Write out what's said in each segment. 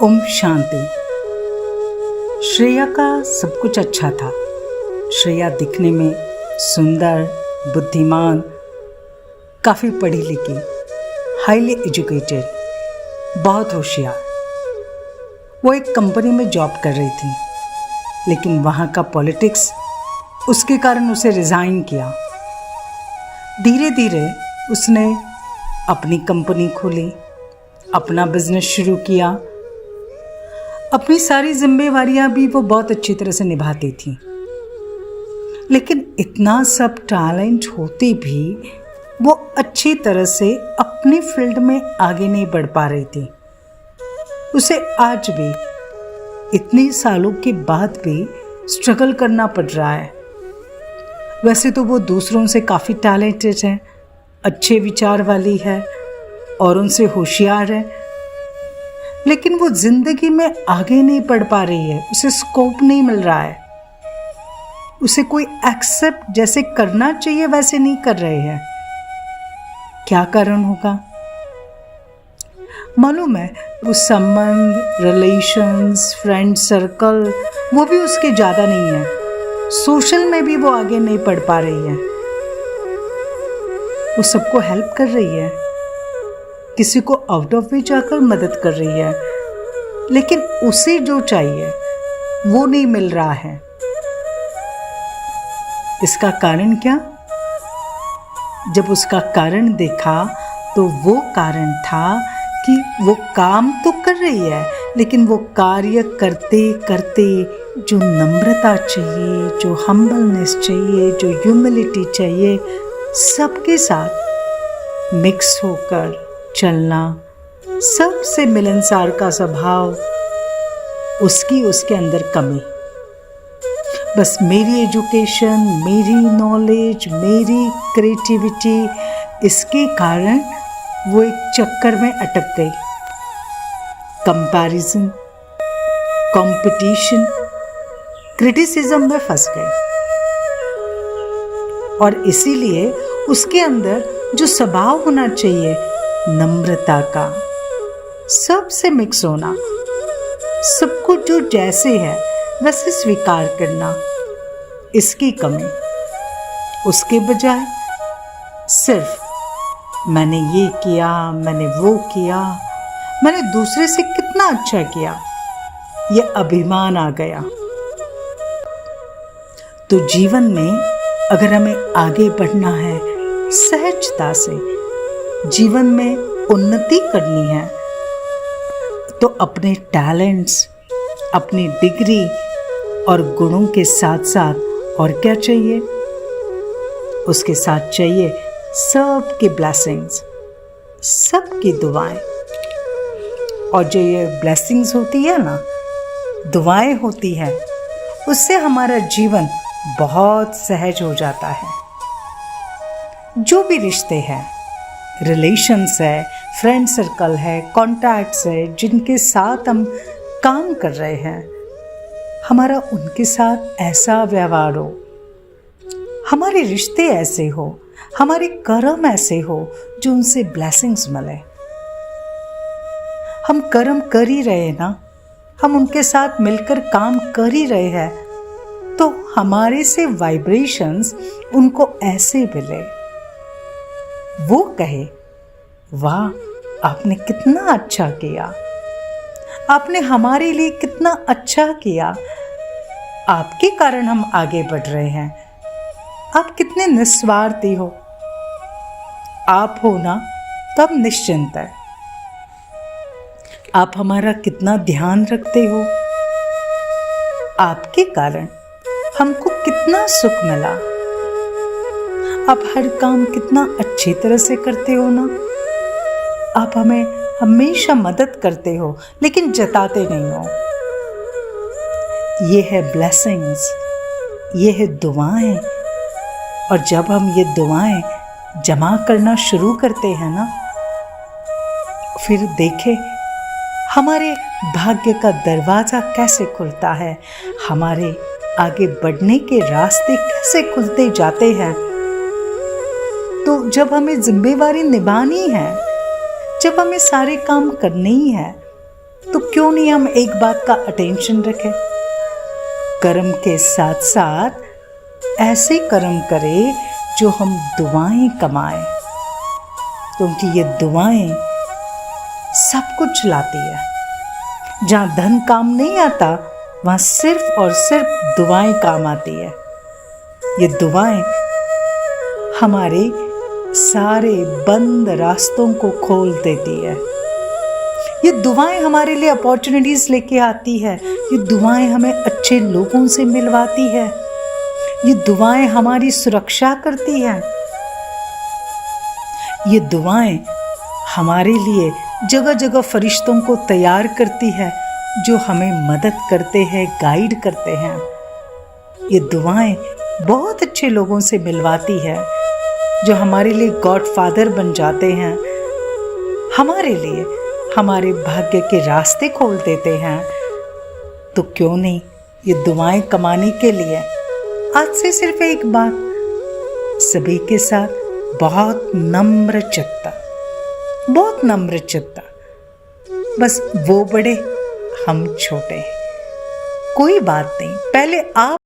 ओम शांति। श्रेया का सब कुछ अच्छा था। श्रेया दिखने में सुंदर, बुद्धिमान, काफ़ी पढ़ी लिखी, हाईली एजुकेटेड, बहुत होशियार। वो एक कंपनी में जॉब कर रही थी, लेकिन वहाँ का पॉलिटिक्स उसके कारण उसे रिज़ाइन किया। धीरे धीरे उसने अपनी कंपनी खोली, अपना बिजनेस शुरू किया। अपनी सारी जिम्मेवारियां भी वो बहुत अच्छी तरह से निभाती थी, लेकिन इतना सब टैलेंट होते भी वो अच्छी तरह से अपनी फील्ड में आगे नहीं बढ़ पा रही थी। उसे आज भी इतने सालों के बाद भी स्ट्रगल करना पड़ रहा है। वैसे तो वो दूसरों से काफ़ी टैलेंटेड है, अच्छे विचार वाली है और उनसे होशियार है, लेकिन वो जिंदगी में आगे नहीं बढ़ पा रही है। उसे स्कोप नहीं मिल रहा है। उसे कोई एक्सेप्ट जैसे करना चाहिए वैसे नहीं कर रहे हैं। क्या कारण होगा? मालूम है, वो संबंध, रिलेशंस, फ्रेंड सर्कल वो भी उसके ज़्यादा नहीं है। सोशल में भी वो आगे नहीं बढ़ पा रही है। वो सबको हेल्प कर रही है, किसी को आउट ऑफ वे जाकर मदद कर रही है, लेकिन उसे जो चाहिए वो नहीं मिल रहा है। इसका कारण क्या? जब उसका कारण देखा तो वो कारण था कि वो काम तो कर रही है, लेकिन वो कार्य करते करते जो नम्रता चाहिए, जो हम्बलनेस चाहिए, जो ह्यूमिलिटी चाहिए, सबके साथ मिक्स होकर चलना, सबसे मिलनसार का स्वभाव, उसके अंदर कमी। बस मेरी एजुकेशन, मेरी नॉलेज, मेरी क्रिएटिविटी, इसके कारण वो एक चक्कर में अटक गई। कंपैरिजन, कंपटीशन, क्रिटिसिज्म में फंस गई और इसीलिए उसके अंदर जो स्वभाव होना चाहिए नम्रता का, सबसे मिक्स होना, सबको जो जैसे है वैसे स्वीकार करना, इसकी कमी। उसके बजाय सिर्फ मैंने ये किया, मैंने वो किया, मैंने दूसरे से कितना अच्छा किया, ये अभिमान आ गया। तो जीवन में अगर हमें आगे बढ़ना है, सहजता से जीवन में उन्नति करनी है, तो अपने टैलेंट्स, अपनी डिग्री और गुणों के साथ साथ और क्या चाहिए? उसके साथ चाहिए सबकी ब्लेसिंग्स, सबकी दुआएं। और जो ये ब्लेसिंग्स होती है ना, दुआएं होती है, उससे हमारा जीवन बहुत सहज हो जाता है। जो भी रिश्ते हैं, रिलेशंस है, फ्रेंड सर्कल है, कॉन्टैक्ट्स है, जिनके साथ हम काम कर रहे हैं, हमारा उनके साथ ऐसा व्यवहार हो, हमारे रिश्ते ऐसे हो, हमारे कर्म ऐसे हो जो उनसे ब्लेसिंग्स मिले। हम कर्म कर ही रहे ना, हम उनके साथ मिलकर काम कर ही रहे हैं, तो हमारे से वाइब्रेशंस उनको ऐसे मिले, वो कहे वाह आपने कितना अच्छा किया, आपने हमारे लिए कितना अच्छा किया, आपके कारण हम आगे बढ़ रहे हैं, आप कितने निस्वार्थी हो, आप हो ना तो हम निश्चिंत है, आप हमारा कितना ध्यान रखते हो, आपके कारण हमको कितना सुख मिला, आप हर काम कितना अच्छी तरह से करते हो ना, आप हमें हमेशा मदद करते हो लेकिन जताते नहीं हो। ये है ब्लेसिंग्स, ये है दुआएं। और जब हम ये दुआएं जमा करना शुरू करते हैं ना, फिर देखें हमारे भाग्य का दरवाज़ा कैसे खुलता है, हमारे आगे बढ़ने के रास्ते कैसे खुलते जाते हैं। तो जब हमें जिम्मेवारी निभानी है, जब हमें सारे काम करने ही है, तो क्यों नहीं हम एक बात का अटेंशन रखें, कर्म के साथ साथ ऐसे कर्म करें जो हम दुआएं कमाएं, क्योंकि ये दुआएं सब कुछ लाती है। जहाँ धन काम नहीं आता वहाँ सिर्फ और सिर्फ दुआएं काम आती है। ये दुआएं हमारे सारे बंद रास्तों को खोल देती है। ये दुआएं हमारे लिए अपॉर्चुनिटीज लेके आती है। ये दुआएं हमें अच्छे लोगों से मिलवाती है। ये दुआएं हमारी सुरक्षा करती है। ये दुआएं हमारे लिए जगह जगह फरिश्तों को तैयार करती है जो हमें मदद करते हैं, गाइड करते हैं। ये दुआएं बहुत अच्छे लोगों से मिलवाती है जो हमारे लिए गॉड फादर बन जाते हैं, हमारे लिए हमारे भाग्य के रास्ते खोल देते हैं। तो क्यों नहीं ये दुआएं कमाने के लिए आज से सिर्फ एक बात, सभी के साथ बहुत नम्र चित्ता, बहुत नम्र चित्ता, बस वो बड़े हम छोटे, कोई बात नहीं, पहले आप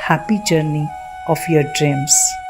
happy journey of your dreams.